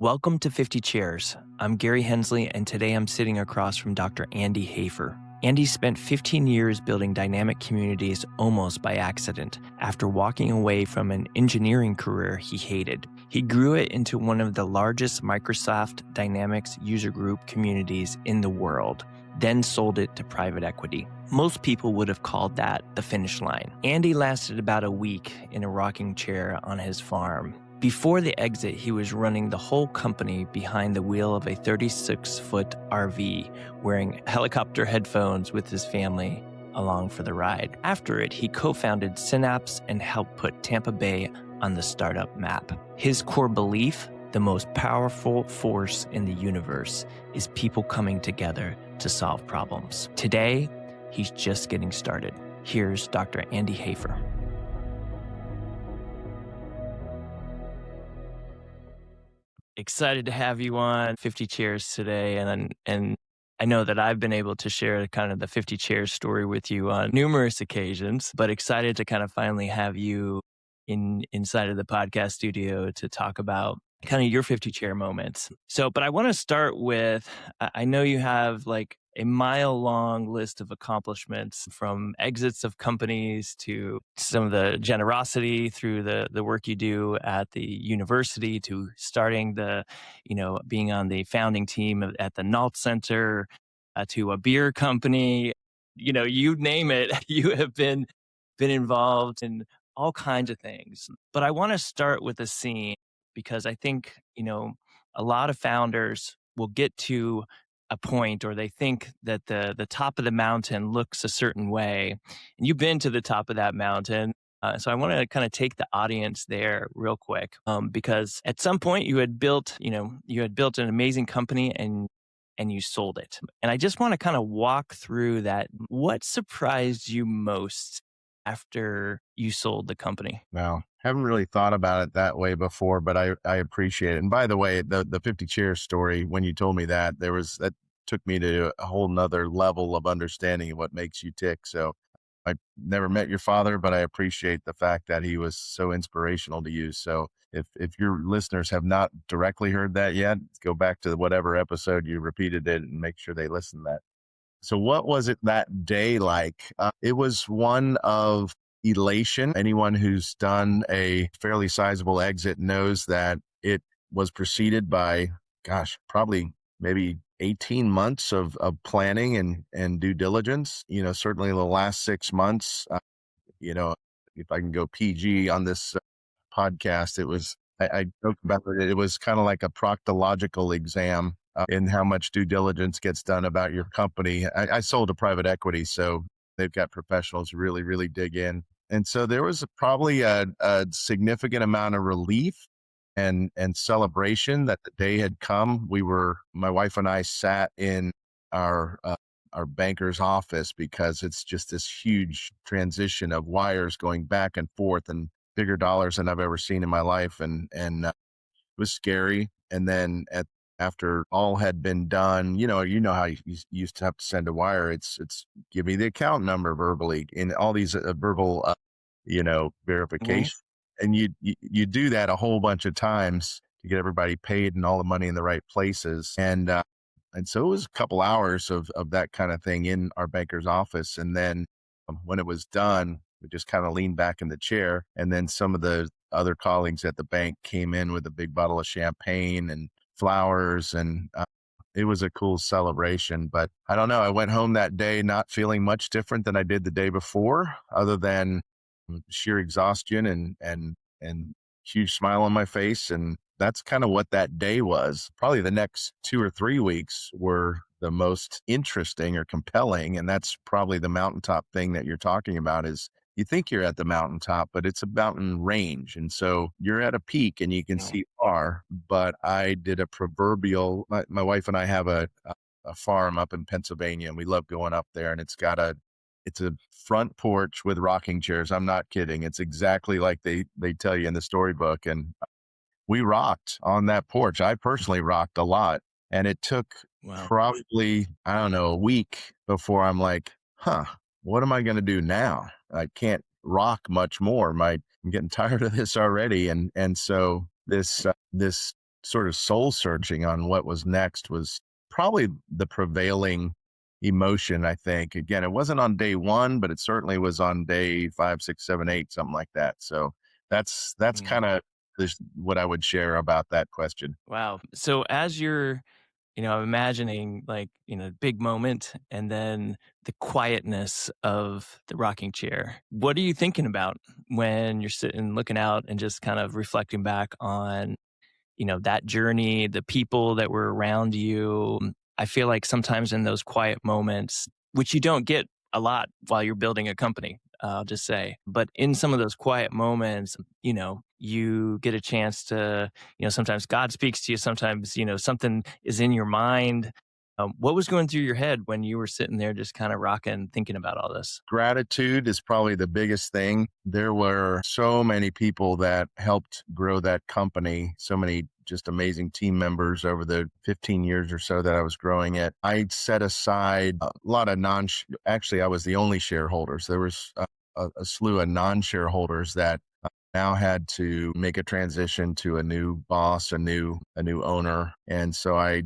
Welcome to 50 Chairs. I'm Gary Hensley, and today I'm sitting across from Dr. Andy Hafer. Andy spent 15 years building dynamic communities almost by accident after walking away from an engineering career he hated. He grew it into one of the largest Microsoft Dynamics user group communities in the world, then sold it to private equity. Most people would have called that the finish line. Andy lasted about a week in a rocking chair on his farm. Before the exit, he was running the whole company behind the wheel of a 36-foot RV, wearing helicopter headphones with his family along for the ride. After it, he co-founded Synapse and helped put Tampa Bay on the startup map. His core belief, the most powerful force in the universe, is people coming together to solve problems. Today, he's just getting started. Here's Dr. Andy Hafer. Excited to have you on 50 Chairs today, and I know that I've been able to share kind of the 50 Chairs story with you on numerous occasions, but excited to kind of finally have you inside of the podcast studio to talk about kind of your 50 chair moments. But I want to start with, I know you have like a mile-long list of accomplishments, from exits of companies to some of the generosity through the work you do at the university, to starting being on the founding team at the Nault Center, to a beer company. You name it, you have been involved in all kinds of things. But I want to start with a scene, because I think, a lot of founders will get to a point, or they think that the top of the mountain looks a certain way. And you've been to the top of that mountain. So I want to kind of take the audience there real quick, because at some point you had built an amazing company and you sold it. And I just want to kind of walk through that. What surprised you most after you sold the company? Well, haven't really thought about it that way before, but I appreciate it. And by the way, the 50 Chairs story, when you told me that, that took me to a whole nother level of understanding of what makes you tick. So I never met your father, but I appreciate the fact that he was so inspirational to you. So if your listeners have not directly heard that yet, go back to whatever episode you repeated it and make sure they listen to that. So what was it that day like? It was one of elation. Anyone who's done a fairly sizable exit knows that it was preceded by, probably maybe 18 months of planning and due diligence. Certainly the last 6 months, if I can go PG on this podcast, I joked about it. It was kind of like a proctological exam in how much due diligence gets done about your company. I sold to private equity, so they've got professionals who really, really dig in. And so there was probably a significant amount of relief and celebration that the day had come. My wife and I sat in our banker's office, because it's just this huge transition of wires going back and forth and bigger dollars than I've ever seen in my life. And it was scary. And then after all had been done, you know how you used to have to send a wire. It's give me the account number verbally, in all these verbal, verification. And you do that a whole bunch of times to get everybody paid and all the money in the right places. And so it was a couple hours of that kind of thing in our banker's office. And then when it was done, we just kind of leaned back in the chair. And then some of the other colleagues at the bank came in with a big bottle of champagne and flowers, and it was a cool celebration. But I don't know, I went home that day not feeling much different than I did the day before, other than sheer exhaustion and huge smile on my face. And that's kind of what that day was. Probably the next 2 or 3 weeks were the most interesting or compelling. And that's probably the mountaintop thing that you're talking about. Is you think you're at the mountaintop, but it's a mountain range. And so you're at a peak and you can see far. But I did a proverbial, my wife and I have a farm up in Pennsylvania, and we love going up there. And it's a front porch with rocking chairs. I'm not kidding. It's exactly like they tell you in the storybook. And we rocked on that porch. I personally rocked a lot. And it took probably, I don't know, a week before I'm like, what am I going to do now? I can't rock much more. I'm getting tired of this already. And so this sort of soul searching on what was next was probably the prevailing emotion, I think. Again, it wasn't on day one, but it certainly was on day 5, 6, 7, 8, something like that. So that's Mm. kind of what I would share about that question. Wow. So as you're, I'm imagining like, big moment and then the quietness of the rocking chair. What are you thinking about when you're sitting looking out and just kind of reflecting back on, that journey, the people that were around you? I feel like sometimes in those quiet moments, which you don't get a lot while you're building a company, I'll just say, but in some of those quiet moments, you get a chance to, sometimes God speaks to you, sometimes, something is in your mind. What was going through your head when you were sitting there just kind of rocking, thinking about all this? Gratitude is probably the biggest thing. There were so many people that helped grow that company, so many just amazing team members over the 15 years or so that I was growing it. I set aside a lot of actually, I was the only shareholders. There was a slew of non-shareholders that now had to make a transition to a new boss, a new owner. And so I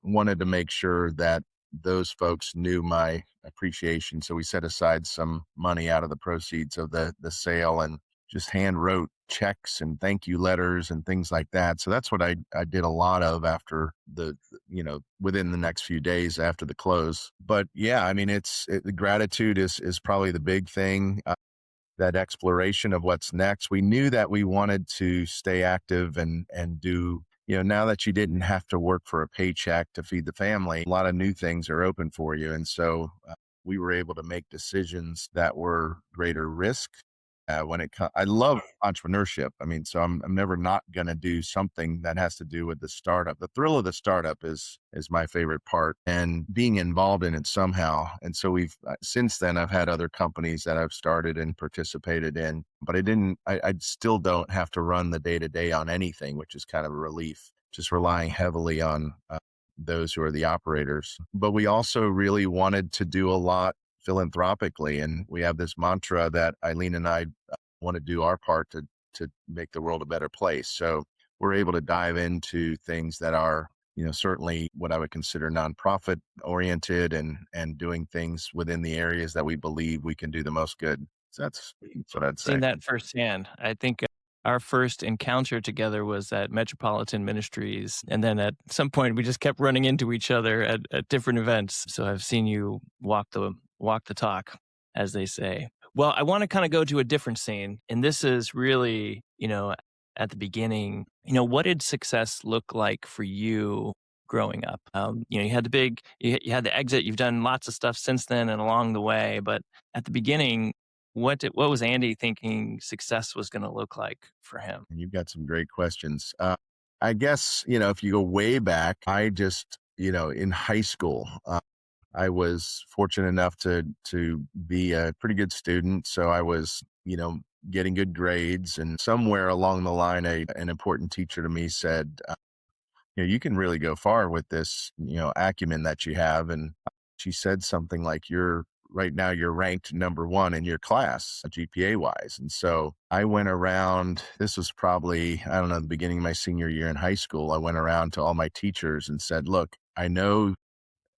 wanted to make sure that those folks knew my appreciation. So we set aside some money out of the proceeds of the sale and just hand wrote checks and thank you letters and things like that. So that's what I did a lot of after within the next few days after the close. But yeah, I mean, the gratitude is probably the big thing. That exploration of what's next. We knew that we wanted to stay active and do, now that you didn't have to work for a paycheck to feed the family, a lot of new things are open for you. And so we were able to make decisions that were greater risk. I love entrepreneurship. I mean, so I'm never not going to do something that has to do with the startup. The thrill of the startup is my favorite part, and being involved in it somehow. And so since then I've had other companies that I've started and participated in, but I still don't have to run the day to day on anything, which is kind of a relief. Just relying heavily on those who are the operators. But we also really wanted to do a lot philanthropically. And we have this mantra that Eileen and I want to do our part to make the world a better place. So we're able to dive into things that are, certainly what I would consider nonprofit oriented and doing things within the areas that we believe we can do the most good. So that's what I'd say. Seen that firsthand. I think our first encounter together was at Metropolitan Ministries. And then at some point, we just kept running into each other at different events. So I've seen you walk the talk, as they say. Well, I want to kind of go to a different scene. And this is really, at the beginning, what did success look like for you growing up? You had you had the exit, you've done lots of stuff since then and along the way. But at the beginning, what was Andy thinking success was going to look like for him? And you've got some great questions. I guess, if you go way back, I just, in high school, I was fortunate enough to be a pretty good student. So I was, getting good grades. And somewhere along the line, an important teacher to me said, you can really go far with this, acumen that you have. And she said something like, right now you're ranked number one in your class, GPA wise. And so I went around, this was probably, I don't know, the beginning of my senior year in high school. I went around to all my teachers and said, look, I know,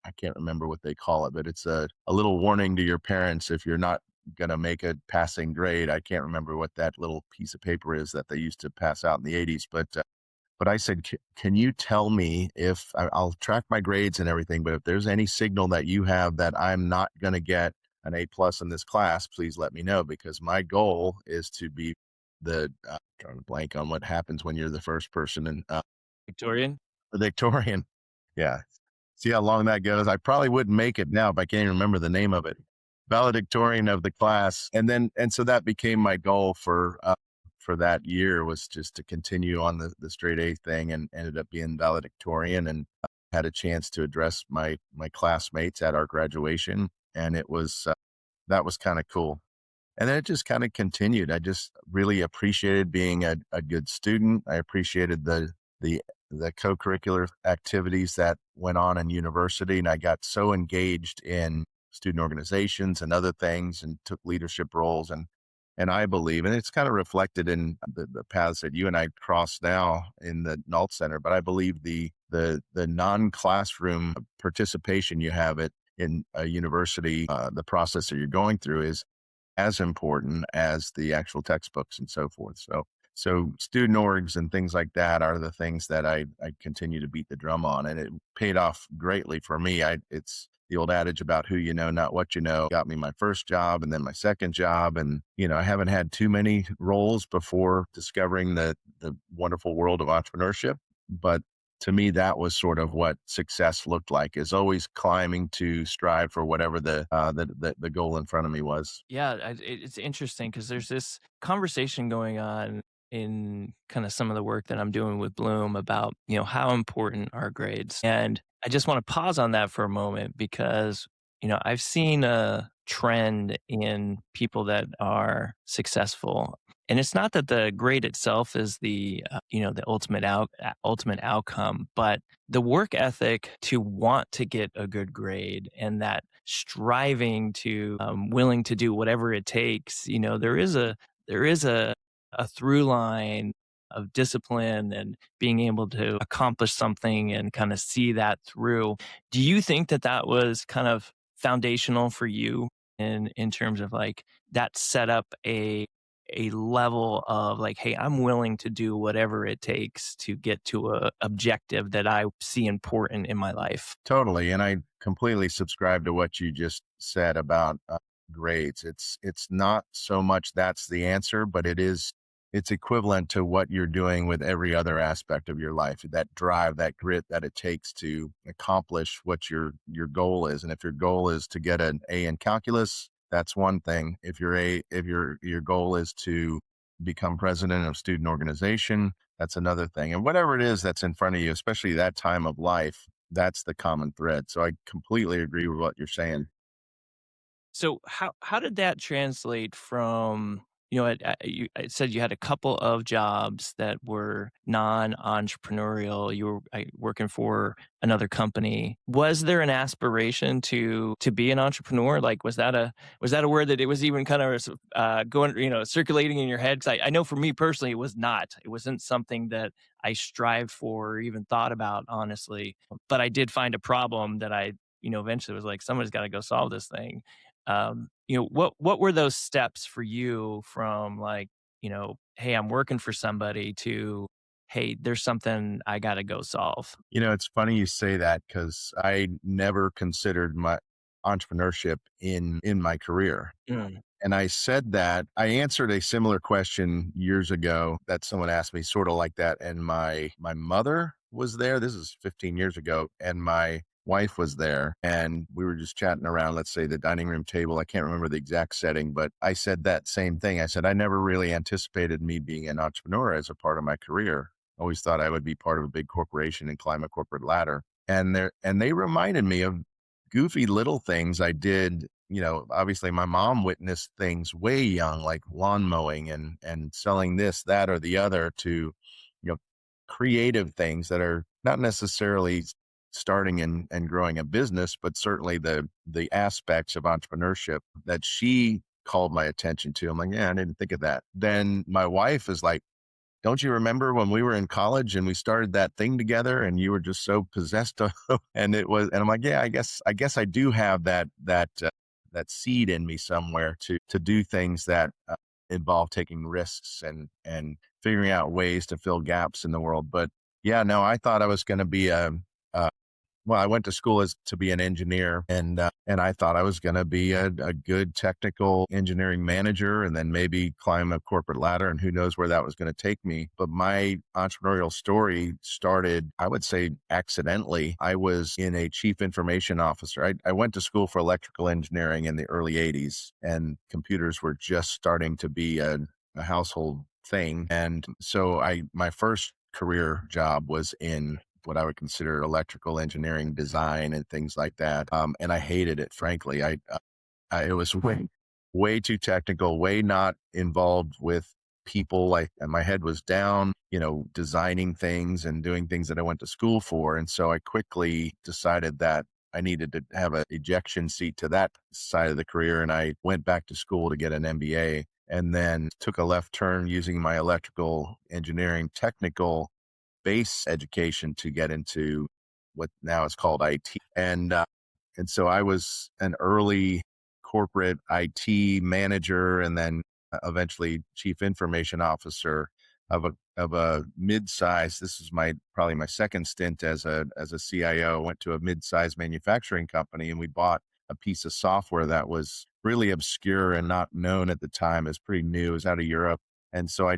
I can't remember what they call it, but it's a little warning to your parents if you're not going to make a passing grade. I can't remember what that little piece of paper is that they used to pass out in the 80s, but I said, can you tell me if I'll track my grades and everything, but if there's any signal that you have that I'm not going to get an A plus in this class, please let me know, because my goal is to be I'm trying to blank on what happens when you're the first person in Victorian? valedictorian. Yeah. See how long that goes? I probably wouldn't make it now if I can't even remember the name of it. Valedictorian of the class. And so that became my goal for that year, was just to continue on the straight A thing, and ended up being valedictorian, and had a chance to address my classmates at our graduation. And that was kind of cool. And then it just kind of continued. I just really appreciated being a good student. I appreciated the co-curricular activities that went on in university. And I got so engaged in student organizations and other things, and took leadership roles. And And I believe, and it's kind of reflected in the paths that you and I cross now in the NALT Center, but I believe the non-classroom participation you have in a university, the process that you're going through is as important as the actual textbooks and so forth. So student orgs and things like that are the things that I continue to beat the drum on, and it paid off greatly for me. It's the old adage about who you know, not what you know, got me my first job and then my second job. And, I haven't had too many roles before discovering the wonderful world of entrepreneurship. But to me, that was sort of what success looked like, is always climbing to strive for whatever the goal in front of me was. Yeah, it's interesting because there's this conversation going on in kind of some of the work that I'm doing with Bloom about, how important are grades. And I just want to pause on that for a moment because, I've seen a trend in people that are successful. And it's not that the grade itself is the ultimate outcome, but the work ethic to want to get a good grade and that striving to willing to do whatever it takes. There is a through line of discipline and being able to accomplish something and kind of see that through. Do you think that that was kind of foundational for you in terms of like that set up a level of like, hey, I'm willing to do whatever it takes to get to a objective that I see important in my life? Totally. And I completely subscribe to what you just said about grades. It's not so much that's the answer, but it's equivalent to what you're doing with every other aspect of your life, that drive, that grit that it takes to accomplish what your goal is. And if your goal is to get an A in calculus, that's one thing. If your goal is to become president of student organization, that's another thing. And whatever it is that's in front of you, especially that time of life, that's the common thread. So I completely agree with what you're saying. So how did that translate from, I said you had a couple of jobs that were non-entrepreneurial. You were working for another company. Was there an aspiration to be an entrepreneur? Like, was that a word that it was even kind of going, circulating in your head? 'Cause I know for me personally, it was not. It wasn't something that I strived for or even thought about, honestly. But I did find a problem that I, eventually was like, somebody's got to go solve this thing. What were those steps for you from like, hey, I'm working for somebody to, hey, there's something I got to go solve? It's funny you say that because I never considered my entrepreneurship in my career. Mm. And I said that I answered a similar question years ago that someone asked me sort of like that. And my mother was there. This is 15 years ago. And my wife was there and we were just chatting around, let's say the dining room table. I can't remember the exact setting, but I said that same thing. I said, I never really anticipated me being an entrepreneur as a part of my career. Always thought I would be part of a big corporation and climb a corporate ladder. And they reminded me of goofy little things I did. Obviously my mom witnessed things way young, like lawn mowing and selling this, that, or the other, to, creative things that are not necessarily starting and growing a business, but certainly the aspects of entrepreneurship that she called my attention to. I'm like, yeah, I didn't think of that. Then my wife is like, don't you remember when we were in college and we started that thing together and you were just so possessed of and I'm like, yeah, I guess I do have that seed in me somewhere to do things that involve taking risks and figuring out ways to fill gaps in the world. But yeah, no, I thought I was going to be a well, I went to school to be an engineer, and I thought I was going to be a good technical engineering manager, and then maybe climb a corporate ladder, and who knows where that was going to take me. But my entrepreneurial story started, I would say, accidentally. I was in a chief information officer. I went to school for electrical engineering in the early '80s, and computers were just starting to be a household thing. And so my first career job was in what I would consider electrical engineering design and things like that. And I hated it, frankly. It was way too technical, way not involved with people. And my head was down, designing things and doing things that I went to school for. And so I quickly decided that I needed to have an ejection seat to that side of the career. And I went back to school to get an MBA. and then took a left turn using my electrical engineering technical base education to get into what now is called IT. And so I was an early corporate IT manager and then eventually chief information officer of a mid-size. This is probably my second stint as a CIO. Went to a mid-size manufacturing company and we bought a piece of software that was really obscure and not known at the time. It was pretty new. It was out of Europe. And so I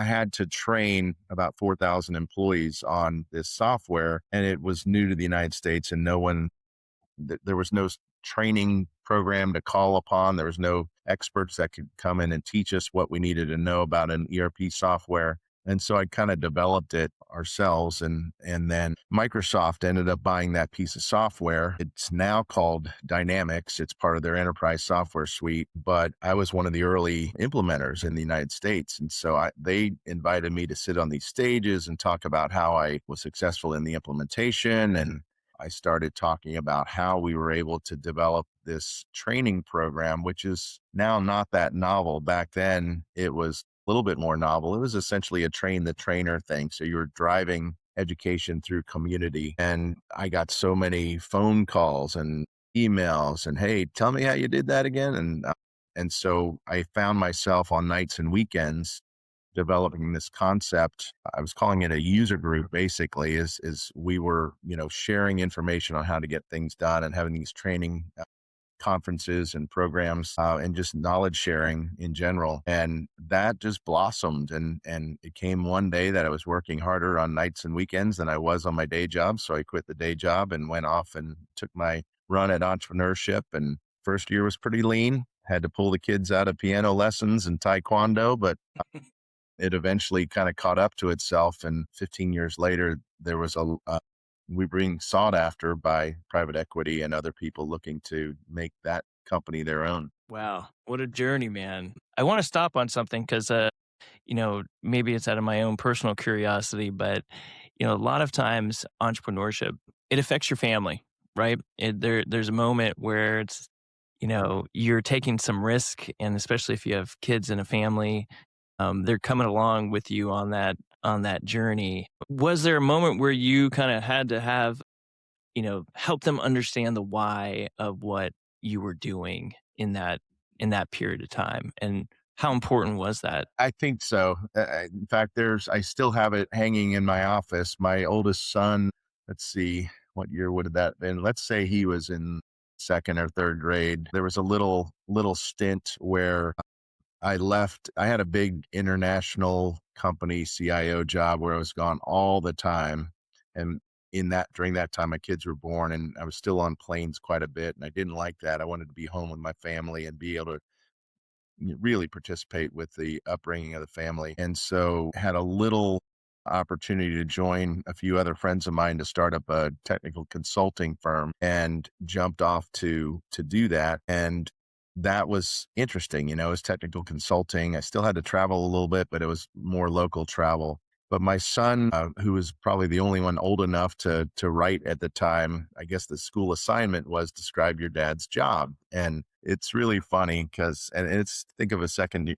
had to train about 4,000 employees on this software, and it was new to the United States, and there was no training program to call upon. There was no experts that could come in and teach us what we needed to know about an ERP software. And so I kind of developed it ourselves. And then Microsoft ended up buying that piece of software. It's now called Dynamics. It's part of their enterprise software suite, but I was one of the early implementers in the United States. And so they invited me to sit on these stages and talk about how I was successful in the implementation. And I started talking about how we were able to develop this training program, which is now not that novel. Back then, it was a little bit more novel. It was essentially a train the trainer thing. So you were driving education through community. And I got so many phone calls and emails and, hey, tell me how you did that again. And so I found myself on nights and weekends developing this concept. I was calling it a user group. Basically is we were, sharing information on how to get things done and having these training conferences and programs and just knowledge sharing in general. And that just blossomed. And it came one day that I was working harder on nights and weekends than I was on my day job. So I quit the day job and went off and took my run at entrepreneurship. And first year was pretty lean. Had to pull the kids out of piano lessons and taekwondo, but it eventually kind of caught up to itself. And 15 years later, there was we were being sought after by private equity and other people looking to make that company their own. Wow, what a journey, man. I want to stop on something because, maybe it's out of my own personal curiosity, but, a lot of times entrepreneurship, it affects your family, right? There's a moment where it's, you're taking some risk, and especially if you have kids in a family, they're coming along with you on that journey. Was there a moment where you kind of had to have, help them understand the why of what you were doing in that period of time, and how important was that? I think so. In fact, I still have it hanging in my office. My oldest son, let's see, what year would have that been? Let's say he was in second or third grade. There was a little stint where I had a big international company CIO job where I was gone all the time. And during that time, my kids were born and I was still on planes quite a bit. And I didn't like that. I wanted to be home with my family and be able to really participate with the upbringing of the family. And so had a little opportunity to join a few other friends of mine to start up a technical consulting firm and jumped off to do that. And that was interesting. It was technical consulting. I still had to travel a little bit, but it was more local travel. But my son, who was probably the only one old enough to write at the time, I guess the school assignment was describe your dad's job. And it's really funny because, and it's, think of a second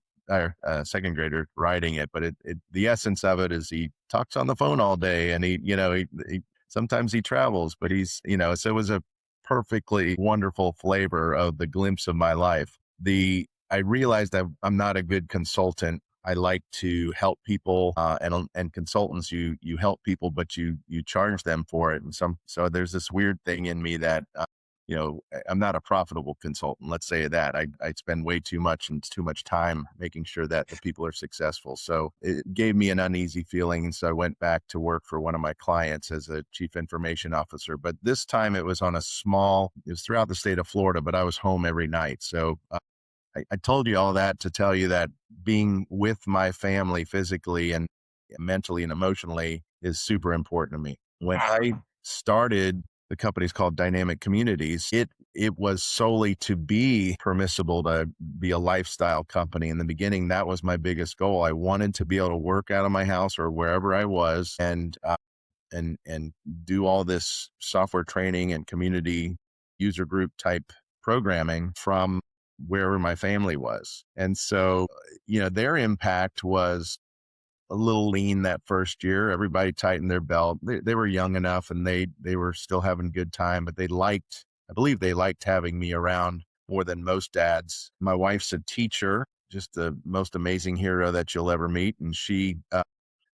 grader writing it, but the essence of it is he talks on the phone all day and he sometimes he travels, but so it was a perfectly wonderful flavor of the glimpse of my life. I realized that I'm not a good consultant. I like to help people, and consultants, you help people, but you charge them for it. And so there's this weird thing in me that, I'm not a profitable consultant. Let's say that I spend way too much and too much time making sure that the people are successful. So it gave me an uneasy feeling. And so I went back to work for one of my clients as a chief information officer, but this time it was it was throughout the state of Florida, but I was home every night. So I told you all that to tell you that being with my family physically and mentally and emotionally is super important to me. When I started, the company's called Dynamic Communities. It was solely to be permissible to be a lifestyle company. In the beginning, that was my biggest goal. I wanted to be able to work out of my house or wherever I was and do all this software training and community user group type programming from wherever my family was. And so, their impact was a little lean that first year. Everybody tightened their belt. They were young enough and they were still having a good time, but I believe they liked having me around more than most dads. My wife's a teacher, just the most amazing hero that you'll ever meet. And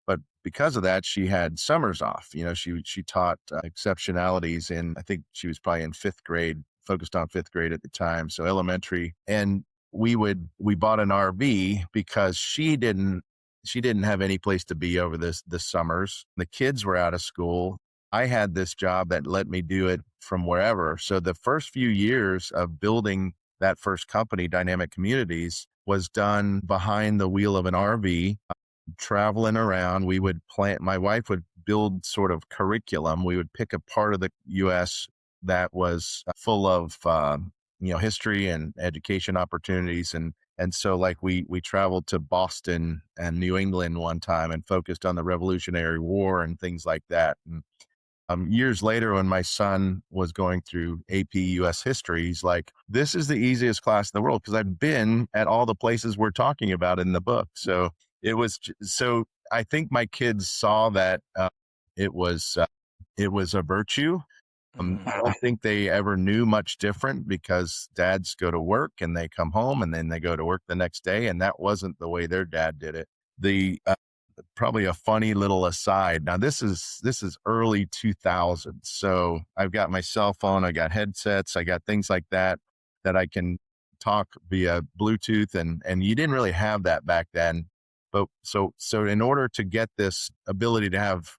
but because of that, she had summers off. She taught exceptionalities in, I think she was probably in fifth grade, focused on fifth grade at the time, so elementary. And we bought an RV because she didn't have any place to be over the summers. The kids were out of school. I had this job that let me do it from wherever. So the first few years of building that first company, Dynamic Communities, was done behind the wheel of an RV, traveling around. My wife would build sort of curriculum. We would pick a part of the US that was full of, history and education opportunities. And so like we traveled to Boston and New England one time and focused on the Revolutionary War and things like that. And years later, when my son was going through AP US history, he's like, this is the easiest class in the world because I've been at all the places we're talking about in the book. So so I think my kids saw that it was a virtue. Mhm. I don't think they ever knew much different because dads go to work and they come home and then they go to work the next day. And that wasn't the way their dad did it. The Probably a funny little aside. Now this is early 2000s. So I've got my cell phone, I got headsets, I got things like that I can talk via Bluetooth, and you didn't really have that back then. But so in order to get this ability to have,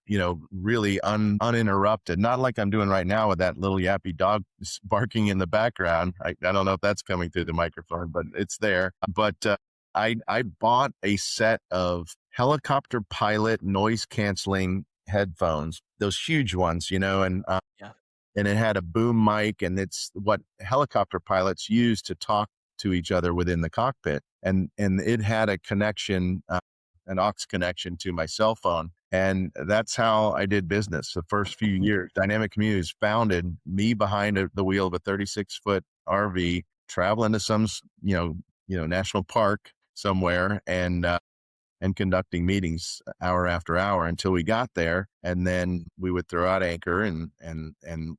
really uninterrupted, not like I'm doing right now with that little yappy dog barking in the background. I don't know if that's coming through the microphone, but it's there. But I bought a set of helicopter pilot noise canceling headphones, those huge ones, Yeah. and it had a boom mic, and it's what helicopter pilots use to talk to each other within the cockpit. And it had a connection, an aux connection to my cell phone. And that's how I did business the first few years. Dynamic Communities founded me behind the wheel of a 36-foot RV, traveling to some, national park somewhere, and conducting meetings hour after hour until we got there. And then we would throw out anchor and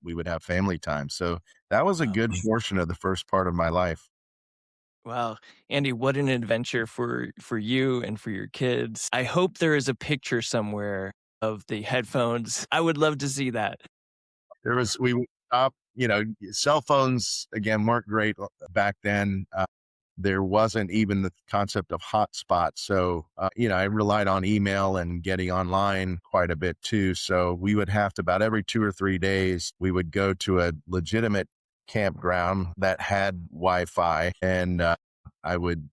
we would have family time. So that was a Wow. good portion of the first part of my life. Wow. Andy, what an adventure for you and for your kids. I hope there is a picture somewhere of the headphones. I would love to see that. We up, cell phones again weren't great back then. There wasn't even the concept of hotspot. So, I relied on email and getting online quite a bit too. So we would have to, about every 2 or 3 days, we would go to a legitimate campground that had Wi-Fi, and I would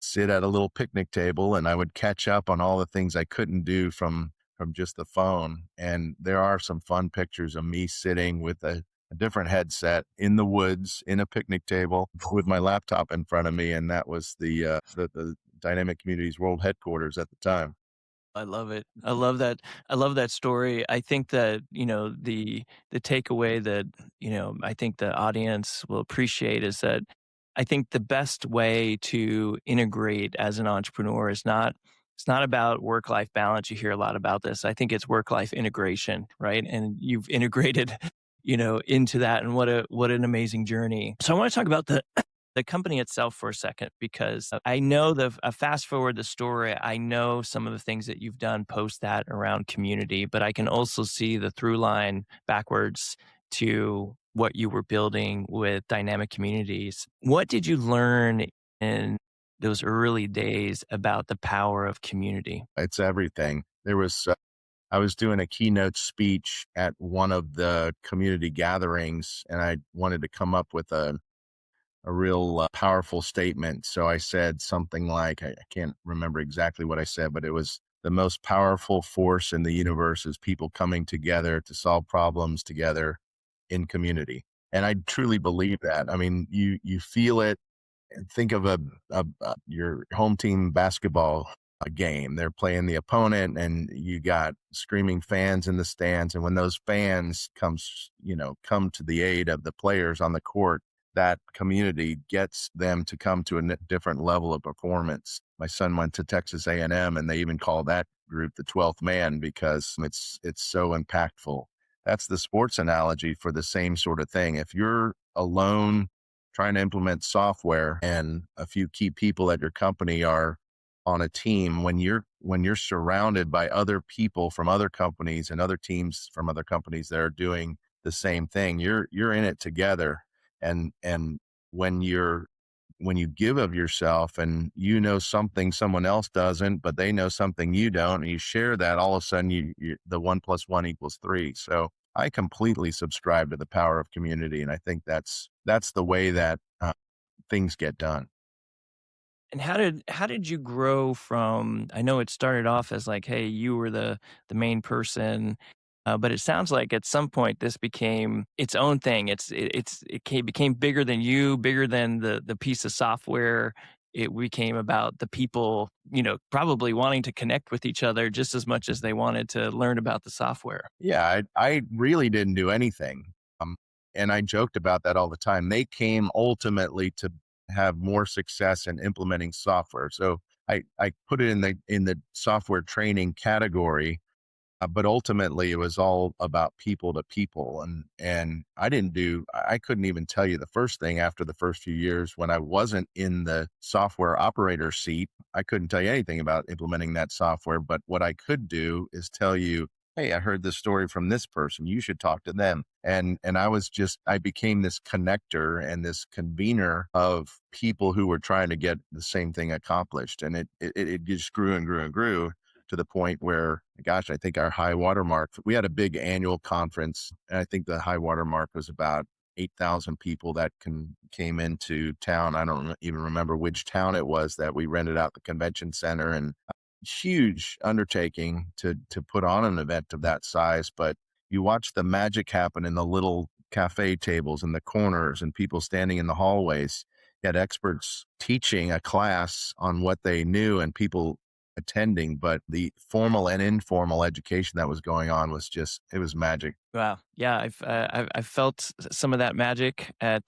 sit at a little picnic table and I would catch up on all the things I couldn't do from just the phone. And there are some fun pictures of me sitting with a different headset in the woods in a picnic table with my laptop in front of me. And that was the Dynamic Communities World Headquarters at the time. I love it. I love that. I love that story. I think that, the takeaway that, I think the audience will appreciate is that I think the best way to integrate as an entrepreneur is not it's not about work-life balance. You hear a lot about this. I think it's work-life integration, right? And you've integrated, into that, and what an amazing journey. So I want to talk about the company itself for a second, because I know fast forward the story, I know some of the things that you've done post that around community, but I can also see the through line backwards to what you were building with Dynamic Communities. What did you learn in those early days about the power of community? It's everything. I was doing a keynote speech at one of the community gatherings, and I wanted to come up with a real powerful statement. So I said something like, I can't remember exactly what I said, but it was the most powerful force in the universe is people coming together to solve problems together in community. And I truly believe that. I mean, you feel it. Think of your home team basketball game. They're playing the opponent, and you got screaming fans in the stands. And when those fans come to the aid of the players on the court, that community gets them to come to a different level of performance. My son went to Texas A&M, and they even call that group the 12th man because it's so impactful. That's the sports analogy for the same sort of thing. If you're alone trying to implement software and a few key people at your company are on a team, when you're surrounded by other people from other companies and other teams from other companies that are doing the same thing, you're in it together. And when you give of yourself and you know something someone else doesn't, but they know something you don't, and you share that, all of a sudden the 1+1 = 3. So I completely subscribe to the power of community, and I think that's the way that things get done. And how did you grow from, I know it started off as like, hey, you were the main person, but it sounds like at some point this became its own thing. Became bigger than you, bigger than the piece of software. It became about the people, probably wanting to connect with each other just as much as they wanted to learn about the software. Yeah, I really didn't do anything. Um, and I joked about that all the time. They came ultimately to have more success in implementing software. So I put it in the software training category, but ultimately, it was all about people to people, and I couldn't even tell you the first thing after the first few years when I wasn't in the software operator seat. I couldn't tell you anything about implementing that software, but what I could do is tell you, hey, I heard this story from this person. You should talk to them. And I became this connector and this convener of people who were trying to get the same thing accomplished, and it just grew and grew and grew to the point where, gosh, I think our high water mark, we had a big annual conference, and I think the high water mark was about 8,000 people that came into town. I don't even remember which town it was that we rented out the convention center, and huge undertaking to put on an event of that size. But you watch the magic happen in the little cafe tables in the corners and people standing in the hallways. You had experts teaching a class on what they knew and people attending, but the formal and informal education that was going on was it was magic. Wow. Yeah, I've felt some of that magic at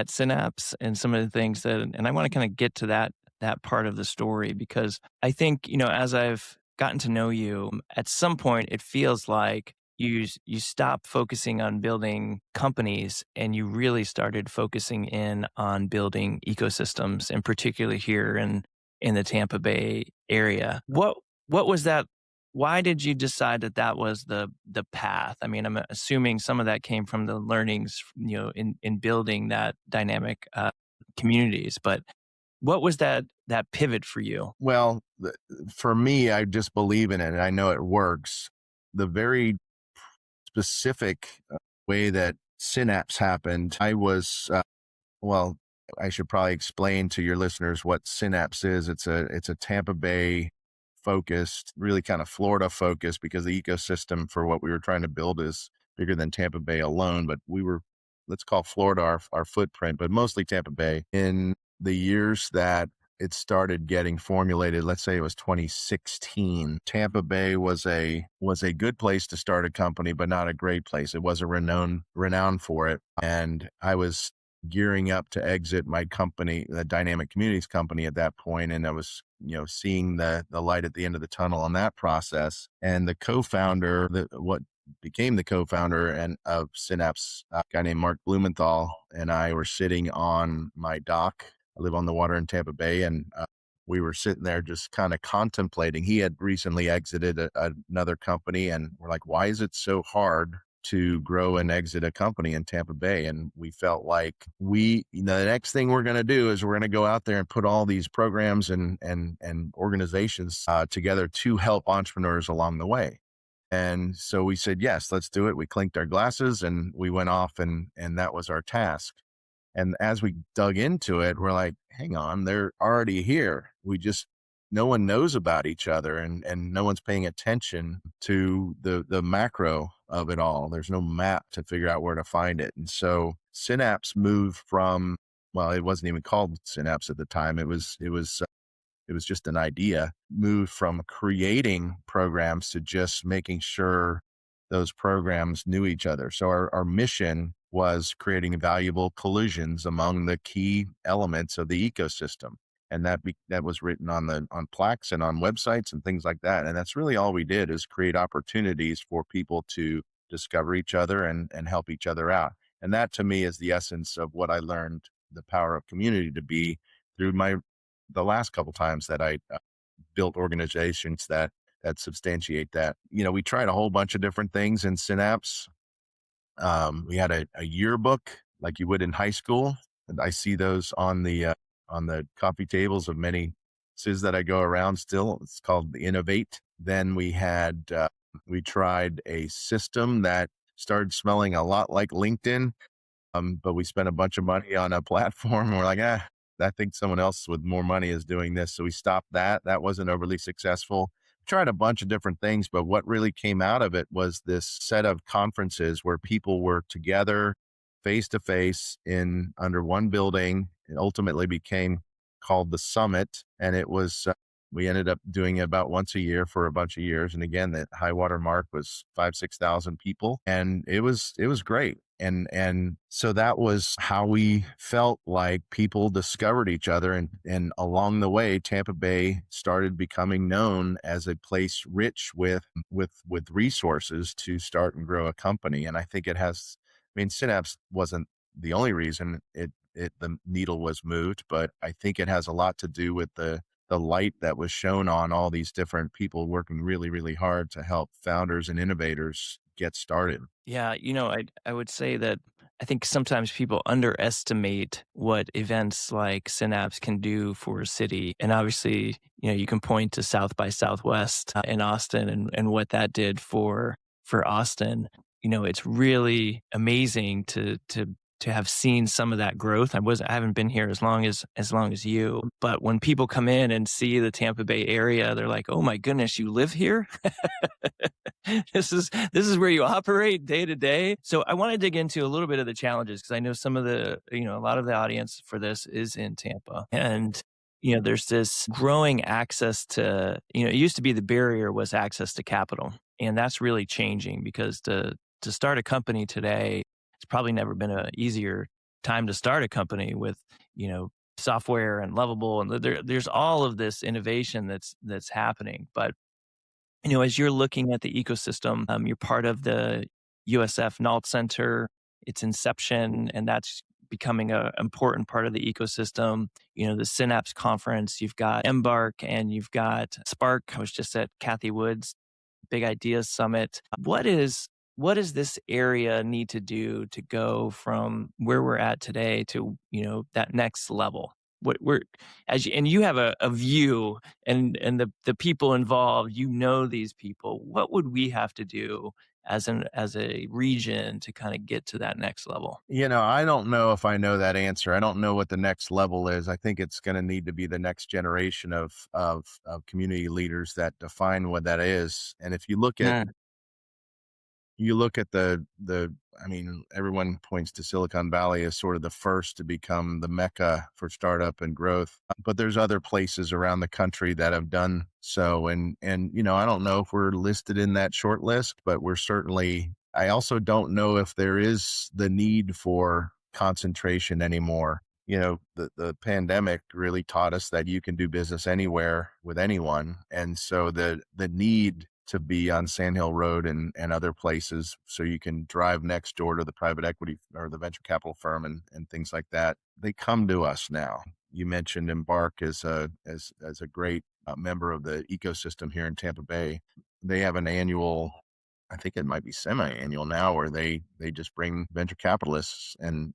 Synapse, and some of the things and I want to kind of get to that part of the story, because I think, as I've gotten to know you, at some point it feels like you stop focusing on building companies and you really started focusing in on building ecosystems, and particularly here in the Tampa Bay area. What was that? Why did you decide that was the path? I mean, I'm assuming some of that came from the learnings, in building that dynamic communities. But what was that pivot for you? Well, for me, I just believe in it and I know it works. The very specific way that Synapse happened, well, I should probably explain to your listeners what Synapse is. It's a Tampa Bay focused, really kind of Florida focused, because the ecosystem for what we were trying to build is bigger than Tampa Bay alone. But let's call Florida our footprint, but mostly Tampa Bay. In the years that it started getting formulated, let's say it was 2016, Tampa Bay was a good place to start a company, but not a great place. It wasn't renowned for it. And I was gearing up to exit my company, the Dynamic Communities company at that point. And I was, seeing the light at the end of the tunnel on that process. And the co-founder, what became the co-founder and of Synapse, a guy named Mark Blumenthal, and I were sitting on my dock. I live on the water in Tampa Bay, and we were sitting there just kind of contemplating. He had recently exited another company, and we're like, why is it so hard to grow and exit a company in Tampa Bay? And we felt like the next thing we're going to do is we're going to go out there and put all these programs and organizations together to help entrepreneurs along the way. And so we said, yes, let's do it. We clinked our glasses and we went off, and that was our task. And as we dug into it, we're like, hang on, they're already here. No one knows about each other, and no one's paying attention to the macro of it all. There's no map to figure out where to find it. And so Synapse moved from, well, it wasn't even called Synapse at the time. It was just an idea, moved from creating programs to just making sure those programs knew each other. So our mission was creating valuable collisions among the key elements of the ecosystem. And that was written on plaques and on websites and things like that. And that's really all we did, is create opportunities for people to discover each other and help each other out. And that to me is the essence of what I learned the power of community to be through the last couple times that I built organizations that substantiate that. We tried a whole bunch of different things in Synapse. We had a yearbook like you would in high school, and I see those on the coffee tables of many places that I go around still. It's called the Innovate. Then we tried a system that started smelling a lot like LinkedIn, but we spent a bunch of money on a platform. And we're like, I think someone else with more money is doing this. So we stopped that. That wasn't overly successful. Tried a bunch of different things, but what really came out of it was this set of conferences where people were together face to face in under one building. It ultimately became called the Summit. And we ended up doing it about once a year for a bunch of years. And again, the high water mark was 5,000-6,000 people. And it was great. And so that was how we felt like people discovered each other. And along the way, Tampa Bay started becoming known as a place rich with resources to start and grow a company. And I think Synapse wasn't the only reason the needle was moved, but I think it has a lot to do with the light that was shown on all these different people working really, really hard to help founders and innovators get started. Yeah, I would say that I think sometimes people underestimate what events like Synapse can do for a city. And obviously, you can point to South by Southwest in Austin and what that did for Austin. It's really amazing to have seen some of that growth. I haven't been here as long as you, but when people come in and see the Tampa Bay area, they're like, "Oh my goodness, you live here?" This is where you operate day to day. So I want to dig into a little bit of the challenges, because I know a lot of the audience for this is in Tampa. And there's this growing access to, it used to be the barrier was access to capital. And that's really changing, because to start a company today, it's probably never been an easier time to start a company with, software and Lovable, and there's all of this innovation that's happening. But as you're looking at the ecosystem, you're part of the USF NALT Center, its inception, and that's becoming an important part of the ecosystem. The Synapse conference, you've got Embark and you've got Spark. I was just at Kathy Wood's Big Ideas Summit. What does this area need to do to go from where we're at today to, that next level? What we're and you have a view, and the people involved, these people. What would we have to do as a region to kind of get to that next level? I don't know if I know that answer. I don't know what the next level is. I think it's going to need to be the next generation of community leaders that define what that is. And if you look at everyone points to Silicon Valley as sort of the first to become the mecca for startup and growth, but there's other places around the country that have done so. And I don't know if we're listed in that short list, but I also don't know if there is the need for concentration anymore. The pandemic really taught us that you can do business anywhere with anyone. And so the need to be on Sand Hill Road and other places, so you can drive next door to the private equity or the venture capital firm and things like that. They come to us now. You mentioned Embark as a great member of the ecosystem here in Tampa Bay. They have an annual, I think it might be semi-annual now, where they just bring venture capitalists and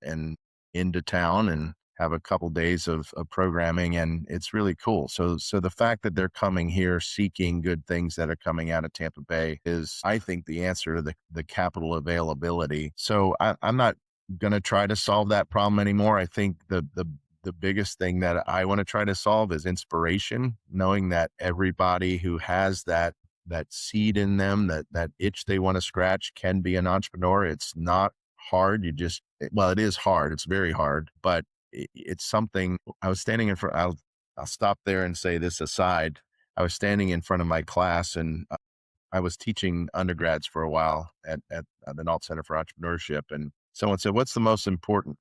into town and have a couple days of programming, and it's really cool. So the fact that they're coming here seeking good things that are coming out of Tampa Bay is, I think, the answer to the capital availability. So I'm not going to try to solve that problem anymore. I think the biggest thing that I want to try to solve is inspiration, knowing that everybody who has that seed in them, that itch they want to scratch, can be an entrepreneur. It's not hard. It is hard. It's very hard, but it's something. I was standing in front, I'll stop there and say this aside. I was standing in front of my class, and I was teaching undergrads for a while at the Nault Center for Entrepreneurship, and someone said, "What's the most important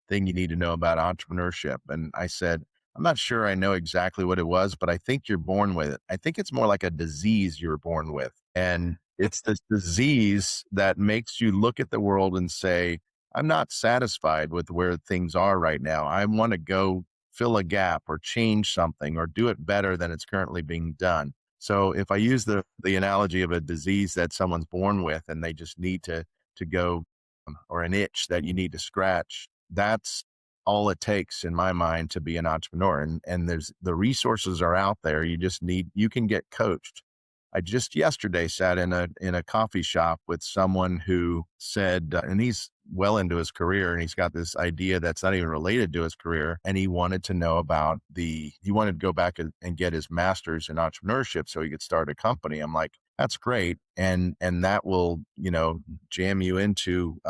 thing you need to know about entrepreneurship?" And I said, "I'm not sure I know exactly what it was, but I think you're born with it. I think it's more like a disease you're born with. And it's this disease that makes you look at the world and say, I'm not satisfied with where things are right now. I want to go fill a gap or change something or do it better than it's currently being done." So if I use the analogy of a disease that someone's born with and they just need to go, or an itch that you need to scratch, that's all it takes in my mind to be an entrepreneur. And there's the resources are out there. You can get coached. I just yesterday sat in a coffee shop with someone who said, and he's well into his career, and he's got this idea that's not even related to his career. And he wanted to know about he wanted to go back and get his master's in entrepreneurship so he could start a company. I'm like, that's great. And that will, jam you into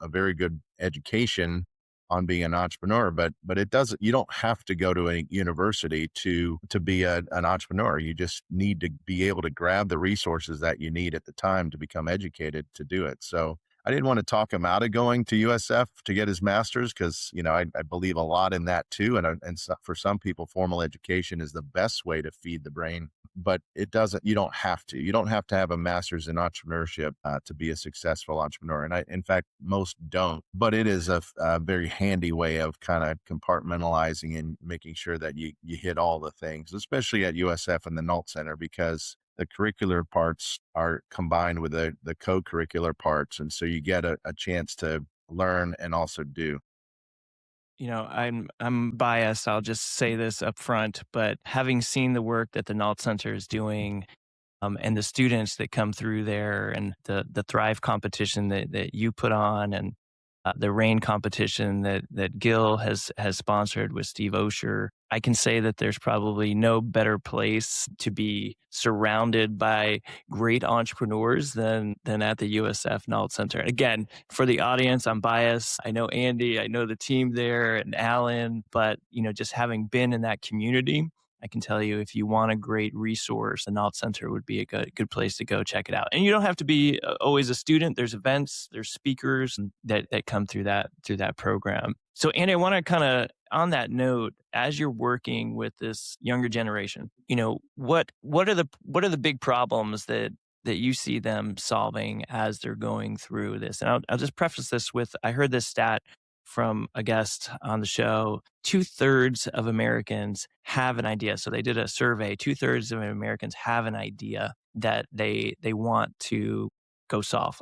a very good education on being an entrepreneur, but it doesn't, you don't have to go to a university to be an entrepreneur. You just need to be able to grab the resources that you need at the time to become educated to do it. So I didn't want to talk him out of going to USF to get his master's because, I believe a lot in that too. And so for some people, formal education is the best way to feed the brain, but you don't have to have a master's in entrepreneurship to be a successful entrepreneur. And in fact, most don't, but it is a very handy way of kind of compartmentalizing and making sure that you hit all the things, especially at USF and the Nault Center, because the curricular parts are combined with the co-curricular parts. And so you get a chance to learn and also do. I'm biased. I'll just say this up front, but having seen the work that the Nault Center is doing, and the students that come through there, and the Thrive competition that you put on, and the rain competition that Gil has sponsored with Steve Osher, I can say that there's probably no better place to be surrounded by great entrepreneurs than at the USF Nault Center. Again, for the audience, I'm biased. I know Andy, I know the team there, and Alan, but just having been in that community, I can tell you, if you want a great resource, the Nault Center would be a good place to go check it out. And you don't have to be always a student. There's events, there's speakers that come through that program. So, Andy, I want to kind of, on that note, as you're working with this younger generation, what are the big problems that you see them solving as they're going through this? And I'll just preface this with, I heard this stat from a guest on the show. 2/3 of Americans have an idea. So they did a survey. 2/3 of Americans have an idea that they want to go solve.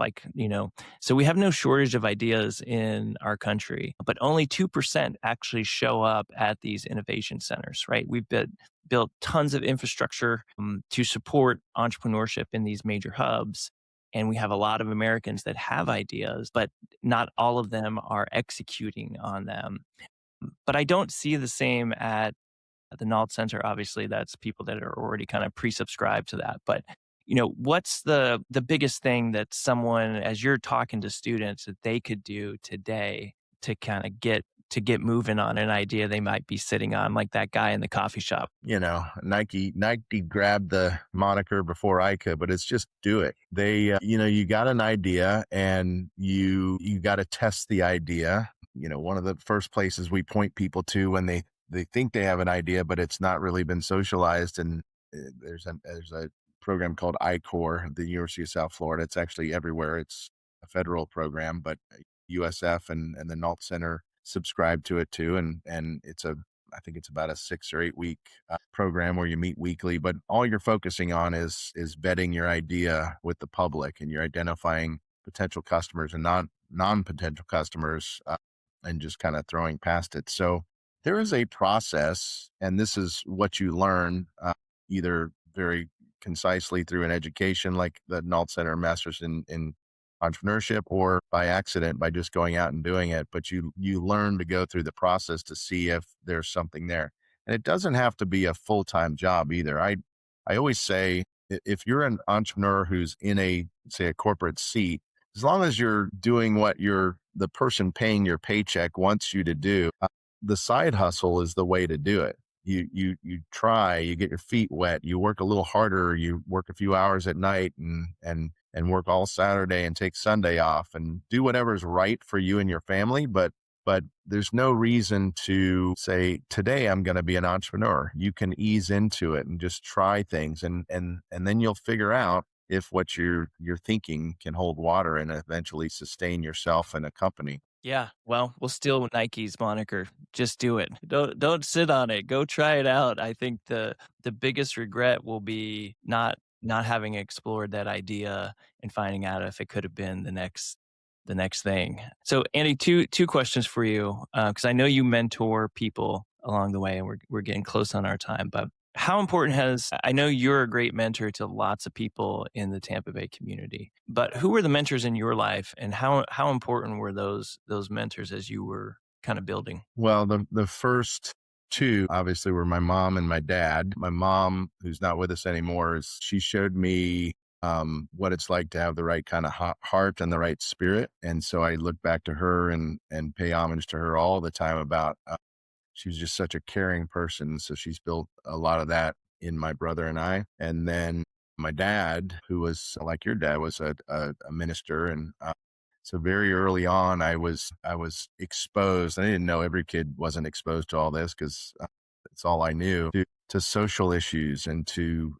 So we have no shortage of ideas in our country, but only 2% actually show up at these innovation centers, right? We've built tons of infrastructure to support entrepreneurship in these major hubs. And we have a lot of Americans that have ideas, but not all of them are executing on them. But I don't see the same at the Nault Center. Obviously, that's people that are already kind of pre-subscribed to that. But what's the biggest thing that someone, as you're talking to students, that they could do today to kind of get moving on an idea they might be sitting on, like that guy in the coffee shop? Nike grabbed the moniker before I could, but it's just do it. You got an idea and you got to test the idea. One of the first places we point people to when they think they have an idea, but it's not really been socialized. And there's a program called ICORE at the University of South Florida. It's actually everywhere. It's a federal program, but USF and the Nault Center subscribe to it too. And I think it's about a 6 or 8 week program where you meet weekly, but all you're focusing on is vetting your idea with the public, and you're identifying potential customers and non-potential customers, and just kind of throwing past it. So there is a process, and this is what you learn either very concisely through an education like the Nault Center Masters in entrepreneurship, or by accident by just going out and doing it. But you learn to go through the process to see if there's something there. And it doesn't have to be a full-time job either. I always say, if you're an entrepreneur who's in a corporate seat, as long as you're doing what the person paying your paycheck wants you to do, the side hustle is the way to do it. you try, you get your feet wet, you work a little harder, you work a few hours at night and work all Saturday and take Sunday off and do whatever's right for you and your family. But there's no reason to say, today I'm going to be an entrepreneur. You can ease into it and just try things, and then you'll figure out if what you're thinking can hold water and eventually sustain yourself and a company. Yeah, well, we'll steal Nike's moniker. Just do it. Don't sit on it. Go try it out. I think the biggest regret will be not having explored that idea and finding out if it could have been the next thing. So, Andy, two questions for you, because I know you mentor people along the way, and we're getting close on our time. But how important has I know you're a great mentor to lots of people in the Tampa Bay community, but who were the mentors in your life, and how important were those mentors as you were kind of building? Well, the first two obviously were my mom and my dad. My mom, who's not with us anymore, she showed me what it's like to have the right kind of heart and the right spirit. And so I look back to her and pay homage to her all the time about she was just such a caring person. So she's built a lot of that in my brother and I. And then my dad, who was like your dad, was a minister. And so very early on, I was exposed. I didn't know every kid wasn't exposed to all this because it's all I knew to social issues and to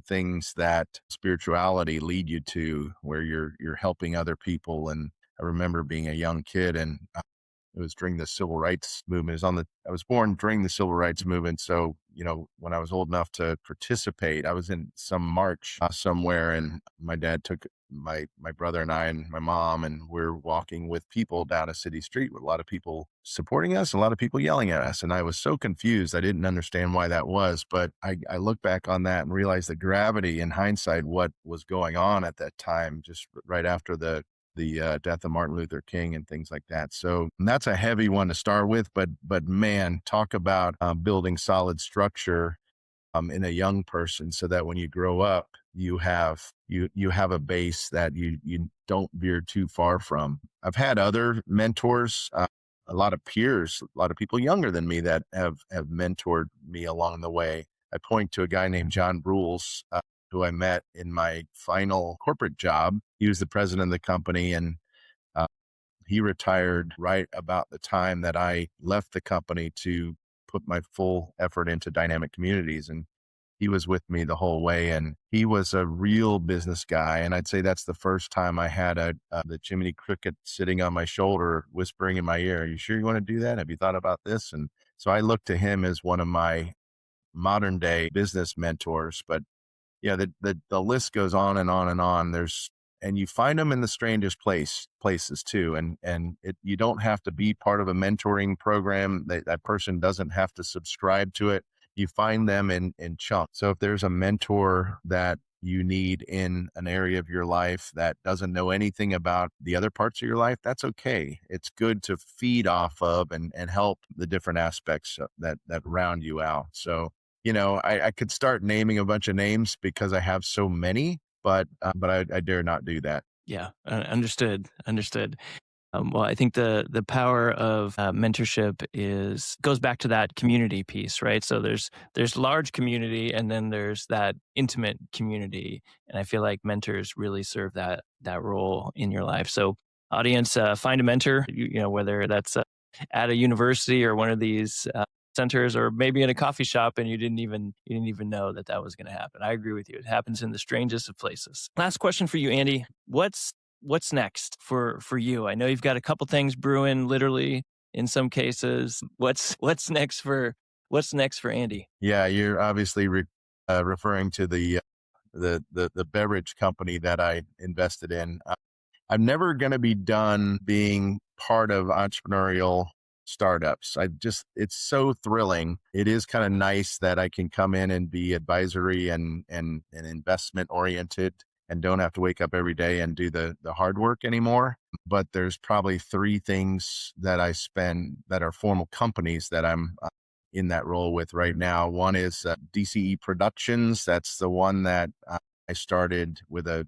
things that spirituality lead you to, where you're helping other people. And I remember being a young kid, and it was during the civil rights movement. I was born during the civil rights movement. So, when I was old enough to participate, I was in some march somewhere, and my dad took my brother and I and my mom, and we're walking with people down a city street with a lot of people supporting us, a lot of people yelling at us. And I was so confused. I didn't understand why that was, but I look back on that and realize the gravity in hindsight, what was going on at that time, just right after the death of Martin Luther King and things like that. So that's a heavy one to start with, but man, talk about building solid structure in a young person, so that when you grow up, you have a base that you don't veer too far from. I've had other mentors, a lot of peers, a lot of people younger than me that have mentored me along the way. I point to a guy named John Brules, who I met in my final corporate job. He was the president of the company, and uh, he retired right about the time that I left the company to put my full effort into dynamic communities. And he was with me the whole way, and he was a real business guy. And I'd say that's the first time I had the Jiminy Cricket sitting on my shoulder, whispering in my ear, "Are you sure you want to do that? Have you thought about this?" And so I look to him as one of my modern day business mentors. But yeah, the list goes on and on and on. And you find them in the strangest places too. And you don't have to be part of a mentoring program. That person doesn't have to subscribe to it. You find them in chunks. So if there's a mentor that you need in an area of your life that doesn't know anything about the other parts of your life, that's okay. It's good to feed off of and help the different aspects that round you out. So, I could start naming a bunch of names because I have so many, but I dare not do that. Yeah, understood. Well, I think the power of mentorship goes back to that community piece, right? So there's large community, and then there's that intimate community, and I feel like mentors really serve that role in your life. So, audience, find a mentor. Whether that's at a university or one of these centers, or maybe in a coffee shop, and you didn't even know that was going to happen. I agree with you. It happens in the strangest of places. Last question for you, Andy. What's next for you? I know you've got a couple things brewing, literally in some cases. What's next for Andy? Yeah, you're obviously referring to the beverage company that I invested in. I'm never going to be done being part of entrepreneurial startups. It's so thrilling. It is kind of nice that I can come in and be advisory and investment oriented and don't have to wake up every day and do the hard work anymore. But there's probably three things that I spend that are formal companies that I'm in that role with right now. One is DCE Productions. That's the one that I started with a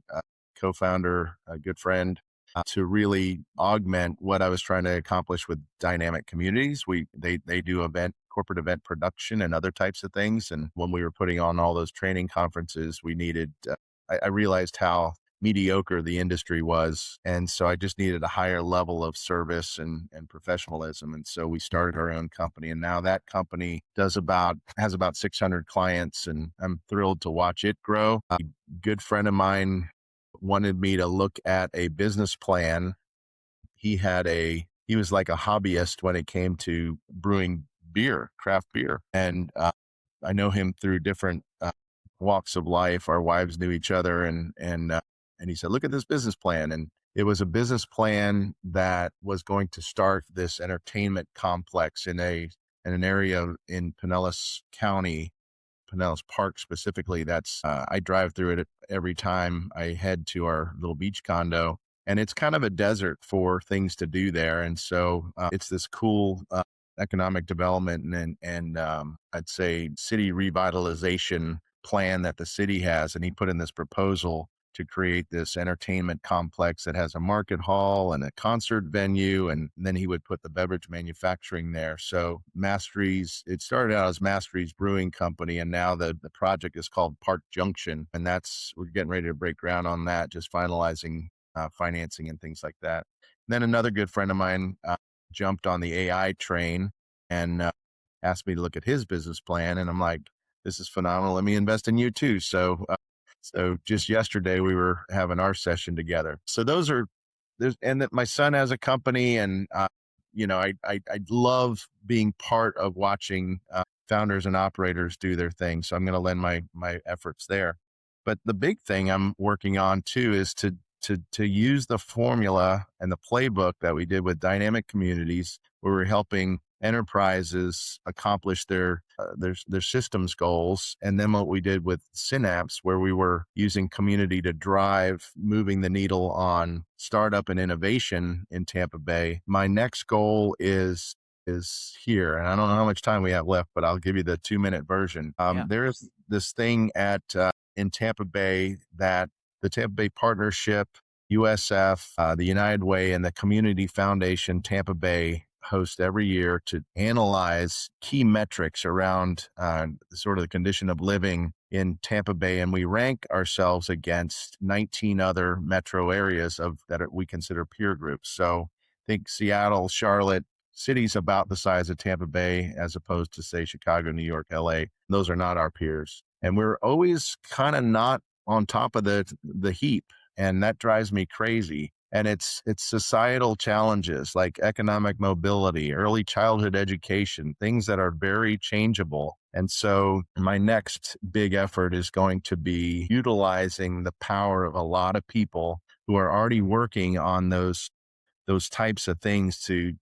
co-founder, a good friend, to really augment what I was trying to accomplish with dynamic communities. They do event corporate event production and other types of things. And when we were putting on all those training conferences, we needed, I realized how mediocre the industry was. And so I just needed a higher level of service and professionalism. And so we started our own company. And now that company has about 600 clients, and I'm thrilled to watch it grow. A good friend of mine wanted me to look at a business plan. He was like a hobbyist when it came to brewing beer, craft beer. And I know him through different walks of life. Our wives knew each other, and he said, "Look at this business plan." And it was a business plan that was going to start this entertainment complex in an area in Pinellas County, Pinellas Park specifically. That's I drive through it every time I head to our little beach condo, and it's kind of a desert for things to do there. And so it's this cool economic development and I'd say city revitalization plan that the city has. And he put in this proposal to create this entertainment complex that has a market hall and a concert venue. And then he would put the beverage manufacturing there. So it started out as Mastery's Brewing Company, and now the project is called Park Junction. And we're getting ready to break ground on that, just finalizing financing and things like that. And then another good friend of mine jumped on the AI train and asked me to look at his business plan. And I'm like, this is phenomenal. Let me invest in you too. So just yesterday we were having our session together. So and that my son has a company, and I love being part of watching founders and operators do their thing. So I'm going to lend my efforts there. But the big thing I'm working on too is to use the formula and the playbook that we did with dynamic communities, where we're helping enterprises accomplish their systems goals. And then what we did with Synapse, where we were using community to drive, moving the needle on startup and innovation in Tampa Bay. My next goal is here. And I don't know how much time we have left, but I'll give you the 2-minute version. There is this thing in Tampa Bay that the Tampa Bay Partnership, USF, the United Way, and the Community Foundation Tampa Bay host every year to analyze key metrics around sort of the condition of living in Tampa Bay. And we rank ourselves against 19 other metro areas that we consider peer groups. So think Seattle, Charlotte, cities about the size of Tampa Bay, as opposed to, say, Chicago, New York, LA. Those are not our peers. And we're always kind of not on top of the heap. And that drives me crazy. And it's societal challenges like economic mobility, early childhood education, things that are very changeable. And so my next big effort is going to be utilizing the power of a lot of people who are already working on those types of things to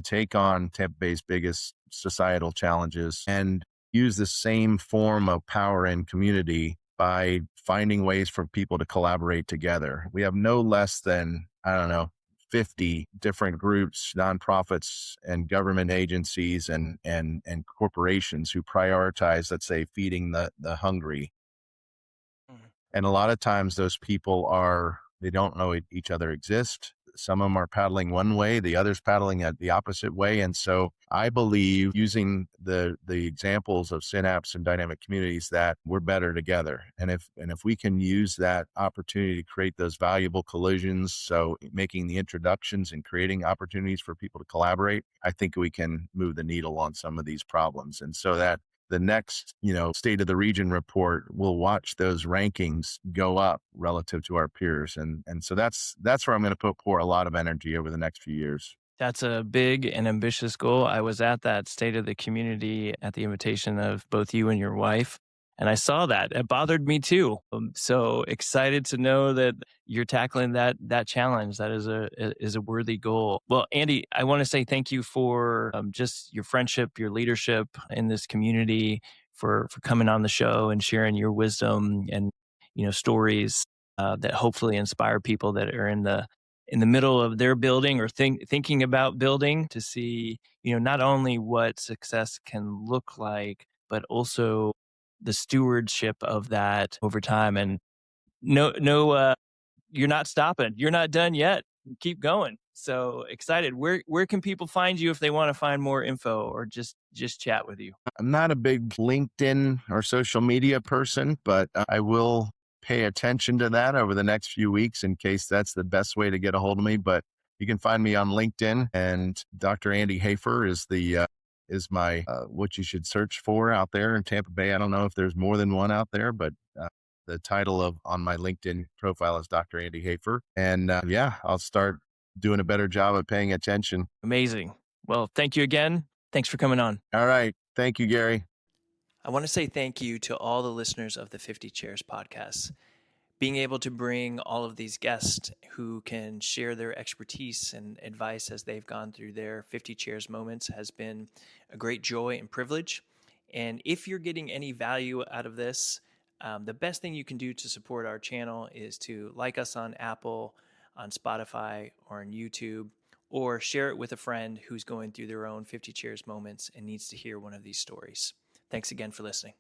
take on Tampa Bay's biggest societal challenges and use the same form of power and community by finding ways for people to collaborate together. We have no less than, 50 different groups, nonprofits and government agencies and corporations who prioritize, let's say, feeding the hungry. And a lot of times those people they don't know each other exist. Some of them are paddling one way, the others paddling at the opposite way. And so I believe, using the examples of Synapse and dynamic communities, that we're better together. And if we can use that opportunity to create those valuable collisions, so making the introductions and creating opportunities for people to collaborate, I think we can move the needle on some of these problems. And so that the next, state of the region report will watch those rankings go up relative to our peers. And so that's where I'm going to pour a lot of energy over the next few years. That's a big and ambitious goal. I was at that State of the Community at the invitation of both you and your wife, and I saw that. It bothered me too. So excited to know that you're tackling that challenge. That is a worthy goal. Well, Andy, I want to say thank you for just your friendship, your leadership in this community, for coming on the show and sharing your wisdom and stories that hopefully inspire people that are in the middle of their building or thinking about building, to see not only what success can look like, but also the stewardship of that over time. And no, you're not stopping. You're not done yet. Keep going. So excited. Where can people find you if they want to find more info or just chat with you? I'm not a big LinkedIn or social media person, but I will pay attention to that over the next few weeks in case that's the best way to get a hold of me. But you can find me on LinkedIn, and Dr. Andy Hafer is my what you should search for out there in Tampa Bay. I don't know if there's more than one out there, but the title of on my LinkedIn profile is Dr. Andy Hafer, and yeah, I'll start doing a better job of paying attention. Amazing. Well, thank you again. Thanks for coming on. All right, thank you, Gary. I want to say thank you to all the listeners of the 50 Chairs podcast. Being able to bring all of these guests who can share their expertise and advice as they've gone through their 50 Chairs moments has been a great joy and privilege. And if you're getting any value out of this, the best thing you can do to support our channel is to like us on Apple, on Spotify, or on YouTube, or share it with a friend who's going through their own 50 Chairs moments and needs to hear one of these stories. Thanks again for listening.